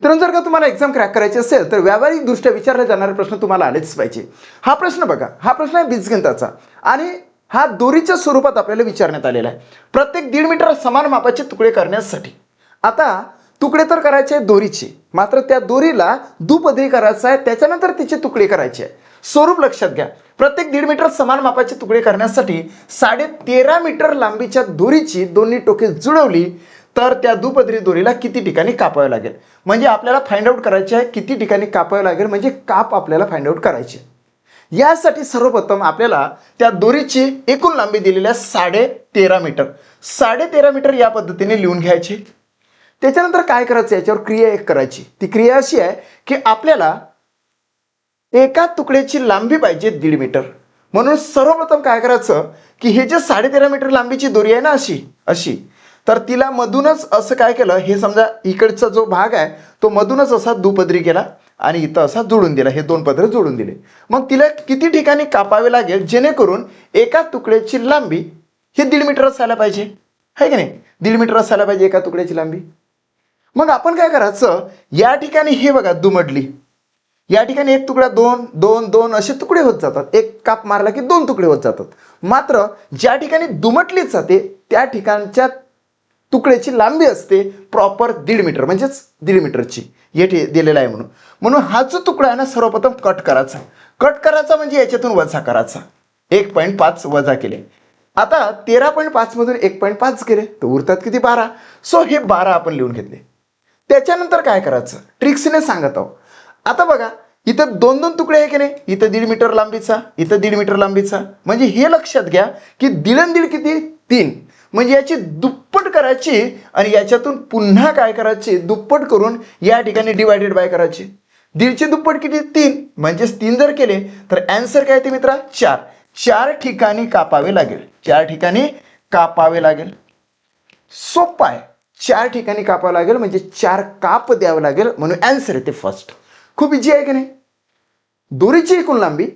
मित्रांनो, जर का तुम्हाला एक्झाम क्रॅक करायची असेल तर व्यावहारिक दृष्ट्या विचारले जाणारे प्रश्न तुम्हाला आलेच पाहिजे. हा प्रश्न बघा, हा प्रश्न आहे बीजगणिताचा आणि हा दोरीच्या स्वरूपात आपल्याला विचारण्यात आलेला आहे. प्रत्येक 1.5 मीटर समान मापाचे तुकडे करण्यासाठी आता तुकडे तर करायचे आहेत दोरीचे, मात्र त्या दोरीला दुपदरी करायचं आहे, त्याच्यानंतर तिचे तुकडे करायचे आहे. स्वरूप लक्षात घ्या. प्रत्येक 1.5 मीटर समान मापाचे तुकडे करण्यासाठी 13.5 मीटर लांबीच्या दोरीची दोन्ही टोके जुळवली तर त्या दुपदरी दोरीला किती ठिकाणी कापावे लागेल. म्हणजे आपल्याला फाइंड आउट करायचे आहे किती ठिकाणी कापावे लागेल, म्हणजे काप आपल्याला फाइंड आउट करायचे. यासाठी सर्वप्रथम आपल्याला त्या दोरीची एकूण लांबी दिलेली आहे 13.5 मीटर. 13.5 मीटर या पद्धतीने लिहून घ्यायचे. त्याच्यानंतर काय करायचं, याच्यावर क्रिया एक करायची. ती क्रिया अशी आहे की आपल्याला एका तुकड्याची लांबी पाहिजे 1.5 मीटर. म्हणून सर्वप्रथम काय करायचं की हे जे 13.5 मीटर लांबीची दोरी आहे ना, अशी तर तिला मधूनच असं काय केलं, हे समजा इकडचा जो भाग आहे तो मधूनच असा दुपदरी केला आणि इथं असा जोडून दिला, हे 2 पदर जोडून दिले. मग तिला किती ठिकाणी कापावे लागेल जेणेकरून एका तुकड्याची लांबी हे 1.5 मीटर असायला पाहिजे, आहे की नाही. 1.5 मीटर असायला पाहिजे एका तुकड्याची लांबी. मग आपण काय करायचं, या ठिकाणी हे बघा दुमडली, या ठिकाणी एक तुकडा 2 2 2 असे तुकडे होत जातात. एक काप मारला की 2 तुकडे होत जातात. मात्र ज्या ठिकाणी दुमटलीच जाते त्या ठिकाणच्या तुकड्याची लांबी असते प्रॉपर 1.5 मीटर, म्हणजेच 1.5 मीटरची येथे दिलेला आहे. म्हणून हा जो तुकडा आहे ना, सर्वप्रथम कट करायचा म्हणजे याच्यातून वजा करायचा. 1.5 वजा केले. आता 13.5 मधून 1.5 केले तर उरतात किती, 12. सो हे 12 आपण लिहून घेतले. त्याच्यानंतर काय करायचं, ट्रिक्सने सांगत आहोत. आता बघा, इथं 2 तुकडे आहे की नाही, इथं 1.5 मीटर लांबीचा, इथं 1.5 मीटर लांबीचा. म्हणजे हे लक्षात घ्या की 1.5 किती, 3. म्हणजे याची दुप्पट करायची आणि याच्यातून पुन्हा काय करायची, दुप्पट करून या ठिकाणी डिवायडेड बाय करायची. 1.5ची दुप्पट किती, 3. म्हणजेच 3 जर केले तर आन्सर काय येते मित्रा, 4. 4 ठिकाणी कापावे लागेल, 4 ठिकाणी कापावे लागेल. सोपं आहे. 4 ठिकाणी कापावं लागेल म्हणजे 4 काप द्यावं लागेल, म्हणून आन्सर येते फर्स्ट. खूप इजी आहे की नाही. दोरीची एकूण लांबी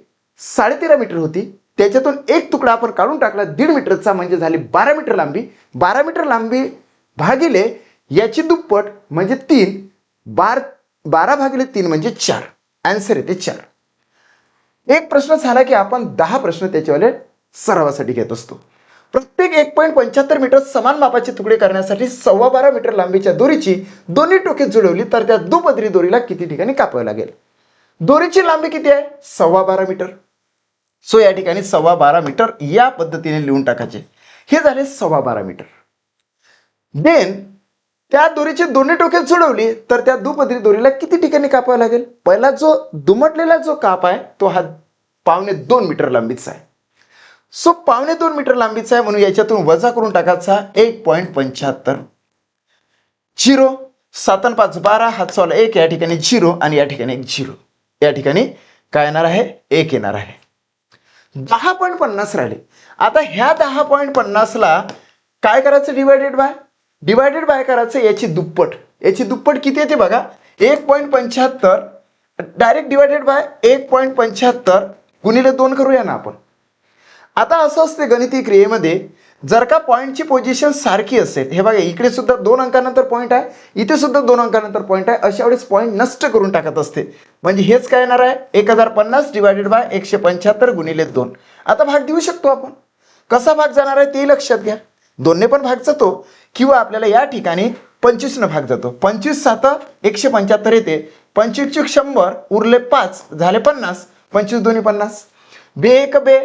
13.5 मीटर होती, त्याच्यातून एक तुकडा आपण काढून टाकला 1.5 मीटरचा, म्हणजे झाली 12 मीटर लांबी. 12 मीटर लांबी भागिले याची दुप्पट म्हणजे 3. 12 भागिले 3 म्हणजे 4. आन्सर येते 4. एक प्रश्न झाला की आपण 10 प्रश्न त्याच्यावाले सरावासाठी घेत असतो. प्रत्येक 1.75 मीटर समान मापाचे तुकडे करण्यासाठी 12.25 मीटर लांबीच्या दोरीची दोन्ही टोके जुळवली तर त्या दुपदरी दोरीला किती ठिकाणी कापावे लागेल. दोरीची लांबी किती आहे, 12.25 मीटर. सो या ठिकाणी 12.25 मीटर या पद्धतीने लिहून टाकायचे. हे झाले 12.25 मीटर. देन त्या दोरीची दोन्ही टोके जुळवली तर त्या दुपदरी दोरीला किती ठिकाणी कापावे लागेल. पहिला जो दुमटलेला जो काप आहे तो हा 2.25 मीटर लांबीचा आहे. सो 2.25 मीटर लांबीचा आहे, म्हणून याच्यातून वजा करून टाकायचा 1.75. 0 7 आणि 5 12, हात चावला 1, या ठिकाणी 0 आणि या ठिकाणी 1 0. या ठिकाणी काय येणार आहे, 1 येणार आहे. 10.50 राहिले. आता ह्या 10.50 ला काय करायचं, डिवायडेड बाय करायचं याची दुप्पट किती येते बघा, 1.75. डायरेक्ट डिवायडेड बाय 1.75 गुणिले 2 करूया ना आपण. आता असं असते गणिती क्रियेमध्ये, जर का पॉईंटची पोझिशन सारखी असेल, हे बघा इकडे सुद्धा 2 अंकानंतर पॉईंट आहे, इथे सुद्धा 2 अंकानंतर पॉईंट आहे, अशा वेळेस पॉईंट नष्ट करून टाकत असते. म्हणजे हेच काय येणार आहे, 1050 डिवायडेड बाय 175 गुणिले 2. आता भाग देऊ शकतो आपण. कसा भाग जाणार आहे ते लक्षात घ्या. 2ने पण भाग जातो किंवा आपल्याला या ठिकाणी 25 भाग जातो. 25 7 175 येते. 25 चे 100 उरले 5 झाले 50. 25 2 50. बे 1 बे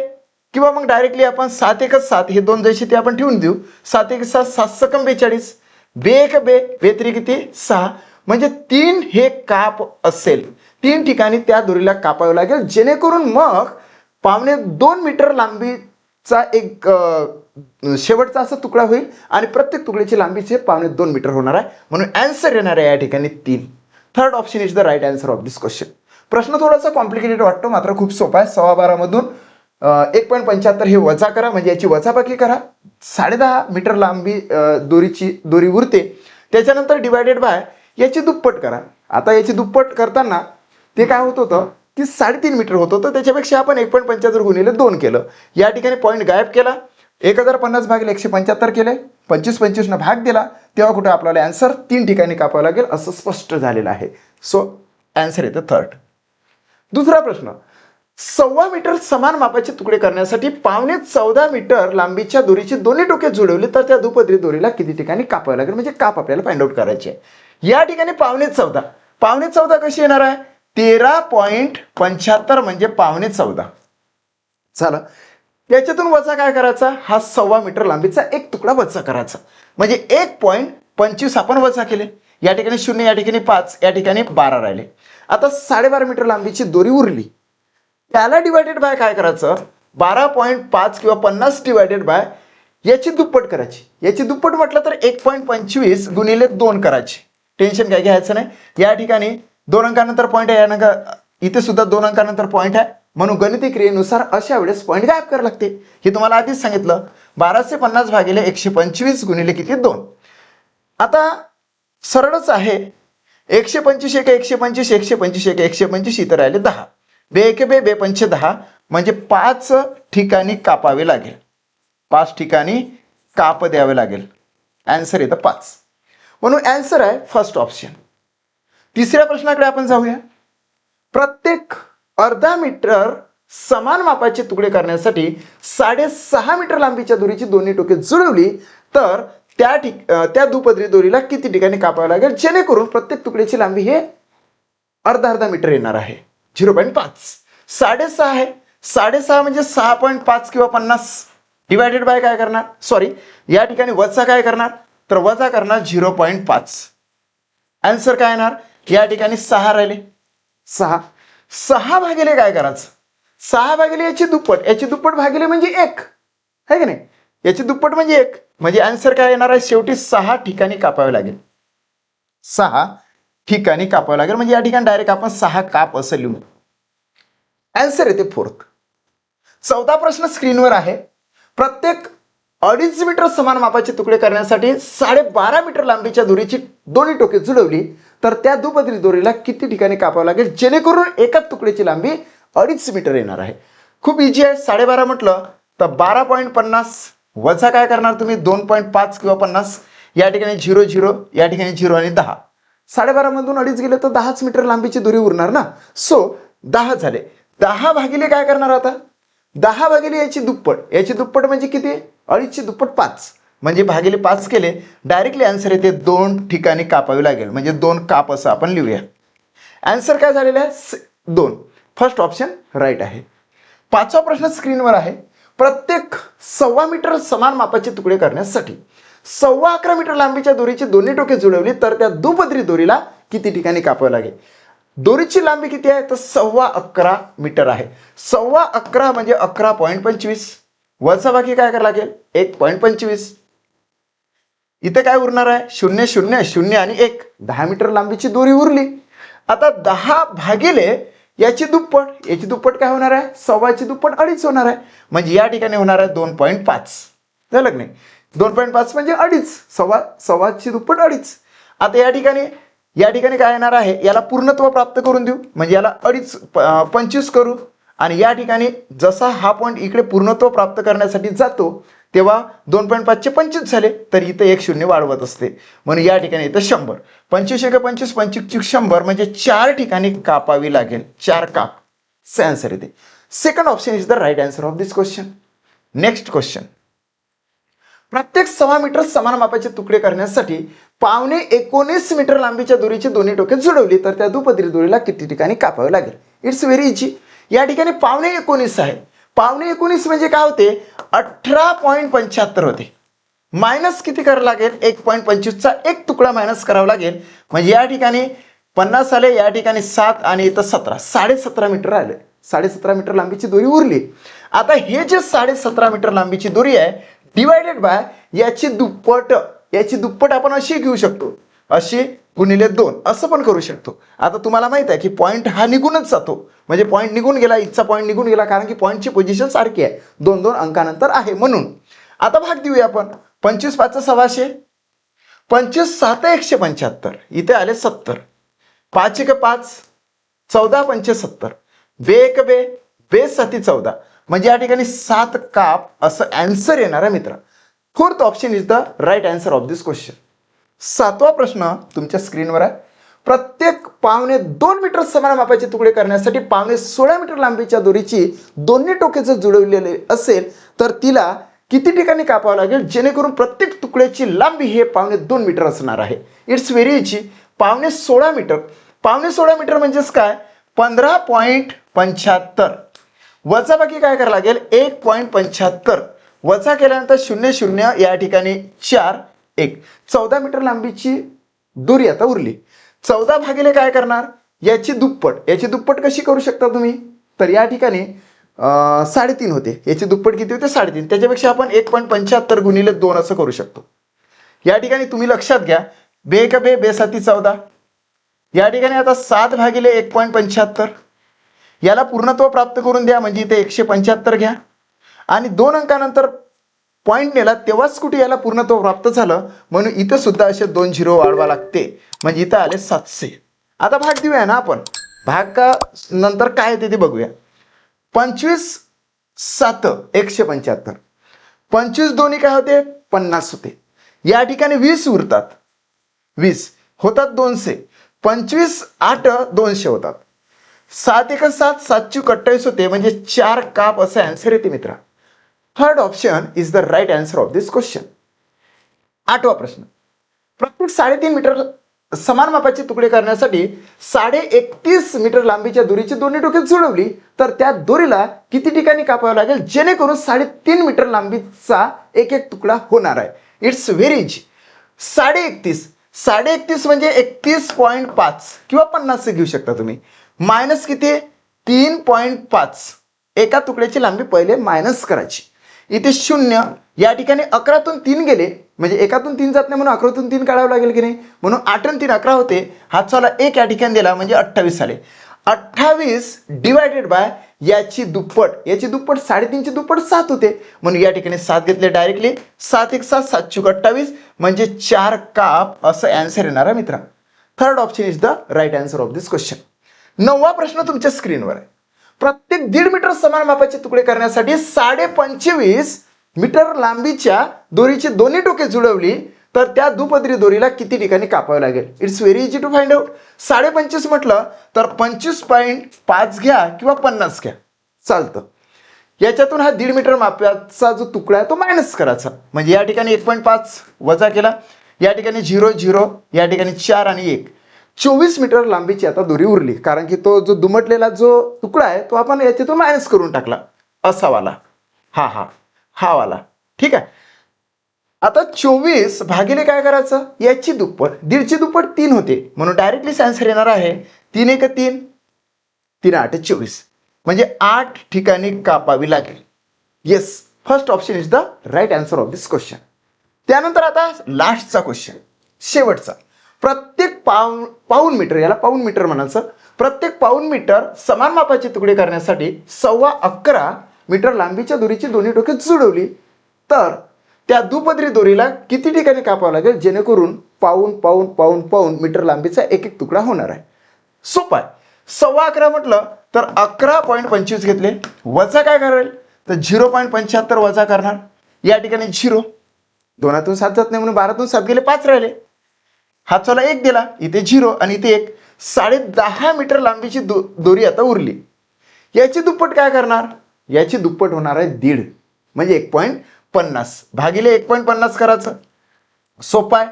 किंवा मग डायरेक्टली आपण 7 1 7, हे 2 जसे ते आपण ठेवून देऊ. 7 1 7 7 सकम 42. बे 1 बे बे 3 किती 6. म्हणजे 3 हे काप असेल, 3 ठिकाणी त्या दोरीला कापावे लागेल जेणेकरून मग 2.25 मीटर लांबीचा एक शेवटचा असा तुकडा होईल आणि प्रत्येक तुकड्याची लांबीचे 2.25 मीटर होणार आहे. म्हणून आन्सर येणार आहे या ठिकाणी 3. Third option is the right answer of this question. प्रश्न थोडासा कॉम्प्लिकेटेड वाटतो, मात्र खूप सोपा आहे. 12.25 मधून 1.75 हे वजा करा, म्हणजे याची वजाबाकी करा. 10.5 मीटर लांबी दोरी उरते. त्याच्यानंतर डिवायडेड बाय याची दुप्पट करा. आता याची दुप्पट करताना ते काय होत होतं की 3.5 मीटर होत होतं, त्याच्यापेक्षा आपण 1.75 गुणिले 2 केलं. या ठिकाणी पॉईंट गायब केला. 1050 भागिले 175 केले, 25 25 भाग दिला तेव्हा कुठे आपल्याला आन्सर 3 ठिकाणी कापावं लागेल असं स्पष्ट झालेलं आहे. सो आन्सर येतं थर्ड. दुसरा प्रश्न, 1.25 मीटर समान मापाचे तुकडे करण्यासाठी 14.5 मीटर लांबीच्या दोरीची दोन्ही टोके जुळवली तर त्या दुपदरी दोरीला किती ठिकाणी कापावं लागेल, म्हणजे काप आपल्याला फाइंड आउट करायचे आहे. या ठिकाणी 14.5 कशी येणार आहे, 13.75 म्हणजे 14.5. चला याच्यातून वजा काय करायचा, हा 1.25 मीटर लांबीचा एक तुकडा वजा करायचा, म्हणजे 1.25 आपण वजा केले. या ठिकाणी 0, या ठिकाणी 5, या ठिकाणी 12 राहिले. आता 12.5 मीटर लांबीची दोरी उरली, त्याला डिवायडेड बाय काय करायचं, 12.5 किंवा 50 डिवायडेड बाय याची दुप्पट करायची. याची दुप्पट म्हटलं तर 1.25 गुणिले 2 करायची. टेन्शन काय घ्यायचं नाही. या ठिकाणी 2 अंकानंतर पॉईंट आहे, या इथे सुद्धा 2 अंकानंतर पॉईंट आहे, म्हणून गणिती क्रियेनुसार अशा वेळेस पॉईंट गायब करावं लागते. हे तुम्हाला आधीच सांगितलं. 1250 भागिले 125 गुणिले किती 2. आता सरळच आहे, 125 1 125 125 1 125 इथं राहिले 10. 2 1 2 2 5 10 म्हणजे 5 ठिकाणी कापावे लागेल, 5 ठिकाणी काप द्यावे लागेल. आन्सर येतं 5, म्हणून आन्सर आहे फर्स्ट ऑप्शन. तिसऱ्या प्रश्नाकडे आपण जाऊया. प्रत्येक अर्धा मीटर समान मापाचे तुकडे करण्यासाठी 6.5 मीटर लांबीच्या दोरीची दोन्ही टोके जुळवली तर त्या दुपदरी दोरीला किती ठिकाणी कापावं लागेल, जेणेकरून प्रत्येक तुकड्याची लांबी हे अर्धा मीटर येणार आहे. 0.5. 6.5 आहे, 6.5 म्हणजे 6.5 किंवा 50 डिवायडेड बाय काय करणार, सॉरी या ठिकाणी वजा काय करणार, तर वजा करणार 0.5. आन्सर काय येणार, या ठिकाणी 6 राहिले. 6 भागिले काय करायचं, 6 भागिले याची दुप्पट भागिले म्हणजे 1 आहे की नाही, याची दुप्पट म्हणजे 1, म्हणजे आन्सर काय येणार आहे, शेवटी 6 ठिकाणी कापावे लागेल. 6 ठिकाणी कापावं लागेल, म्हणजे या ठिकाणी डायरेक्ट आपण 6 काप असं लिहू. आन्सर येते फोर्थ. 14 प्रश्न स्क्रीनवर आहे. प्रत्येक 2.5 मीटर समान मापाचे तुकडे करण्यासाठी 12.5 मीटर लांबीच्या दोरीची दोन्ही टोके जुळवली तर त्या दुपदरी दोरीला किती ठिकाणी कापावं लागेल, जेणेकरून एका तुकड्याची लांबी 2.5 मीटर येणार आहे. खूप इझी आहे. 12.5 म्हटलं तर 12.50 वजा काय करणार तुम्ही 2.5 किंवा 50, या ठिकाणी 0 0, या ठिकाणी 0 आणि 10. 12.5 मधून 2.5 गेले तर 10 मीटर लांबीची दोरी उरणार ना. सो 10 झाले. 10 भागिले काय करणार आता, 10 भागिले याची दुप्पट म्हणजे किती, 2.5 ची दुप्पट 5, म्हणजे भागिले 5 केले, डायरेक्टली आन्सर येते 2 ठिकाणी कापावे लागेल, म्हणजे 2 काप असं आपण लिहूया. आन्सर काय झालेलं आहे 2. फर्स्ट ऑप्शन राईट आहे. 5वा प्रश्न स्क्रीनवर आहे. प्रत्येक 1.25 मीटर समान मापाचे तुकडे करण्यासाठी 11.25 मीटर लांबीच्या दोरीची दोन्ही टोके जुळवली तर त्या दुपदरी दोरीला किती ठिकाणी कापावं लागेल. दोरीची लांबी किती आहे तर 11.25 मीटर आहे. 11.25 म्हणजे 11.25 वजा बाकी काय करावं लागेल 1.25. इथे काय उरणार आहे 0 0 0 आणि 1, 10 मीटर लांबीची दोरी उरली. आता 10 भागिले याची दुप्पट काय होणार आहे, 1.25 ची दुप्पट 2.5 होणार आहे, म्हणजे या ठिकाणी होणार आहे 2.5. झालं की नाही, 2.5 म्हणजे 2.5, 1.25 ची दुप्पट 2.5. आता या ठिकाणी काय येणार आहे, याला पूर्णत्व प्राप्त करून देऊ, म्हणजे याला 2.5 25 करू, आणि या ठिकाणी जसा हा पॉईंट इकडे पूर्णत्व प्राप्त करण्यासाठी जातो तेव्हा 2.5 चे 25 झाले, तर इथं 1 0 वाढवत असते, म्हणून या ठिकाणी इथं 100. 25 1 25 25 100 म्हणजे 4 ठिकाणी कापावी लागेल, 4 काप. आन्सर येते. Second option is the right answer of this question. Next question. प्रत्येक 1.25 मीटर समान मापाचे तुकडे करण्यासाठी 19.5 मीटर लांबीच्या दोरीची दोन्ही टोके जुळवली तर त्या दुपदरी दोरीला किती ठिकाणी कापावे लागेल. It's very easy. या ठिकाणी 19.5 आहे. 19.5 म्हणजे काय होते 18.75 होते. मायनस किती करावं लागेल 1.25 चा एक तुकडा मायनस करावा लागेल, म्हणजे या ठिकाणी 50 आले, या ठिकाणी 7 आणि इथं 17, 17.5 मीटर आले. 17.5 मीटर लांबीची दोरी उरली. आता हे जे 17.5 मीटर लांबीची दोरी आहे डिवायडेड बाय याची दुप्पट आपण अशी घेऊ शकतो, अशी गुणिले 2 असं पण करू शकतो. आता तुम्हाला माहित आहे की पॉईंट हा निघूनच जातो, म्हणजे पॉईंट निघून गेला, इथचा पॉईंट निघून गेला, कारण की पॉईंटची पोझिशन सारखी आहे, 2 अंकानंतर आहे म्हणून. आता भाग देऊया आपण. 25 5 600, 25 7 175, इथे आले 70, 5 1 5, 14 5 70, 2 1 2 2 7 14, म्हणजे या ठिकाणी 7 काप असं आन्सर येणार आहे मित्र. Fourth option is the right answer of this question. सातवा प्रश्न तुमच्या स्क्रीनवर आहे. प्रत्येक 2.25 मीटर समान मापाचे तुकडे करण्यासाठी 16.5 मीटर लांबीच्या दोरीची दोन्ही टोके जर जुळवलेले असेल तर तिला किती ठिकाणी कापावं लागेल जेणेकरून प्रत्येक तुकड्याची लांबी हे 2.25 मीटर असणार आहे. It's very easy. 16.5 metre, 16.5 metre म्हणजेच काय, 15.75. वजाबाकी काय करावं लागेल, 1.75 वजा केल्यानंतर 0 या ठिकाणी 4 1. 14 मीटर लांबीची दोरी आता उरली. 14 भागिले काय करणार, याची दुप्पट. याची दुप्पट कशी करू शकता तुम्ही, तर या ठिकाणी 3.5 होते, याची दुप्पट किती होते, 3.5. त्याच्यापेक्षा आपण 1.75 गुणिले 2 असं करू शकतो. या ठिकाणी तुम्ही लक्षात घ्या, बे का बे, बे 7 14. या ठिकाणी आता 7 भागिले 1.75 याला पूर्णत्व प्राप्त करून द्या, म्हणजे इथे 175 घ्या आणि 2 अंकानंतर पॉईंट नेला तेव्हाच कुठे याला पूर्णत्व प्राप्त झालं, म्हणून इथं सुद्धा असे 2 झिरो वाढवा लागते, म्हणजे इथं आले 700. आता भाग देऊया ना आपण. भाग का नंतर काय येते ते बघूया. 25 7 175. 25 दोन्ही काय होते, 50 होते. या ठिकाणी 20 उरतात, 20 होतात 200. 25 8 200 होतात. 7 1 7 7 चूक 28 होते, म्हणजे 4 काप असं आन्सर येते मित्रा. Third option is the right answer of this question. आठवा प्रश्न. प्रत्येक 3.5 मीटर समान मापाचे तुकडे करण्यासाठी 31.5 मीटर लांबीच्या दोरीची दोन्ही टोके जुळवली तर त्या दोरीला किती ठिकाणी कापावं लागेल जेणेकरून 3.5 मीटर लांबीचा एक एक तुकडा होणार आहे. It's very easy. 31.5 म्हणजे 31.5 किंवा 50 घेऊ शकता तुम्ही. मायनस किती, 3.5. एका तुकड्याची लांबी पहिले मायनस करायची. इथे 0, या ठिकाणी 11तून 3 गेले, म्हणजे एकातून 3 जात नाही म्हणून 11तून 3 काढावं लागेल की नाही, म्हणून 8 आणि 3 11 होते. हातचाला 1 या ठिकाणी दिला म्हणजे 28 आले. 28 डिवायडेड बाय याची दुप्पट, याची दुप्पट 3.5 ची दुप्पट 7 होते, म्हणून या ठिकाणी 7 घेतले डायरेक्टली. 7 1 7 7 चूक 28 म्हणजे 4 काप असं आन्सर येणार आहे मित्रा. Third option is the right answer of this question. 9वा प्रश्न तुमच्या स्क्रीनवर आहे. प्रत्येक 1.5 मीटर समान मापाचे तुकडे करण्यासाठी 25.5 मीटर लांबीच्या दोरीची दोन्ही टोके जुळवली तर त्या दुपदरी दोरीला किती ठिकाणी कापावे लागेल. It's very easy to find out. 25.5 म्हटलं तर 25.5 घ्या किंवा 50 घ्या, चालतं. याच्यातून हा 1.5 मीटर मापाचा जो तुकडा आहे तो मायनस करायचा, म्हणजे या ठिकाणी 1.5 वजा केला, या ठिकाणी 0 0, या ठिकाणी 4 आणि 1. 24 मीटर लांबीची आता दोरी उरली, कारण की तो जो दुमटलेला जो तुकडा आहे तो आपण याच्यातून मायनस करून टाकला, असा वाला, हा वाला. ठीक आहे. आता 24 भागिले काय करायचं, याची दुप्पट. 1.5ची दुप्पट 3 होते, म्हणून डायरेक्टली आन्सर येणार आहे 3 1 3, 3 8 24, म्हणजे 8 ठिकाणी कापावी लागेल. Yes, first option is the right answer of this question. त्यानंतर आता लास्टचा क्वेश्चन, शेवटचा. प्रत्येक पाऊण मीटर, याला पाऊण मीटर म्हणायचं, प्रत्येक पाऊण मीटर समान मापाचे तुकडे करण्यासाठी 11.25 मीटर लांबीच्या दोरीची दोन्ही टोके जुळवली तर त्या दुपदरी दोरीला किती ठिकाणी कापावं लागेल जेणेकरून पाऊण मीटर लांबीचा एक एक तुकडा होणार आहे. सोपा आहे. 11.25 म्हटलं तर 11.25 घेतले, वजा काय करेल तर 0.75 वजा करणार, या ठिकाणी 0, 2तून 7 जात नाही म्हणून 12तून 7 गेले, 5 राहिले. हातचाला 1 दिला, इथे 0 आणि इथे 1. 10.5 मीटर लांबीची दोरी आता उरली. याची दुप्पट काय करणार, याची दुप्पट होणार आहे 1.5, म्हणजे 1.50 भागिले 1.50 करायचं. सोपं आहे.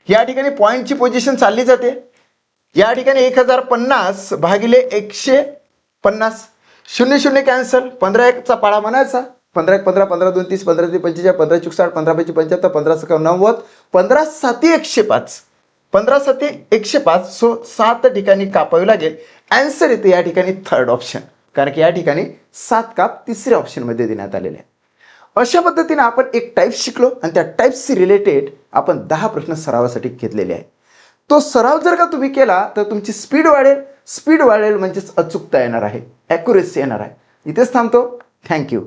या ठिकाणी पॉईंटची पोझिशन चालली जाते. या ठिकाणी 1050 भागिले 150, 0 0 कॅन्सल, 15 1 चा पाडा म्हणायचा, 15 1 15, 15 2 30, 15 3 45, 15 4 60, 15 5 75, 15 6 90, 15 7 105, 15 7 105. सो 7 ठिकाणी कापावी लागेल. आन्सर येते या ठिकाणी थर्ड ऑप्शन, कारण की या ठिकाणी 7 काप तिसऱ्या ऑप्शनमध्ये देण्यात आलेले आहे. अशा पद्धतीने आपण एक टाईप शिकलो आणि त्या टाईप्सशी रिलेटेड आपण 10 प्रश्न सरावासाठी घेतलेले आहे. तो सराव जर का तुम्ही केला तर तुमची स्पीड वाढेल म्हणजेच अचूकता येणार आहे, ॲक्युरेसी येणार आहे. इथेच थांबतो. थँक्यू.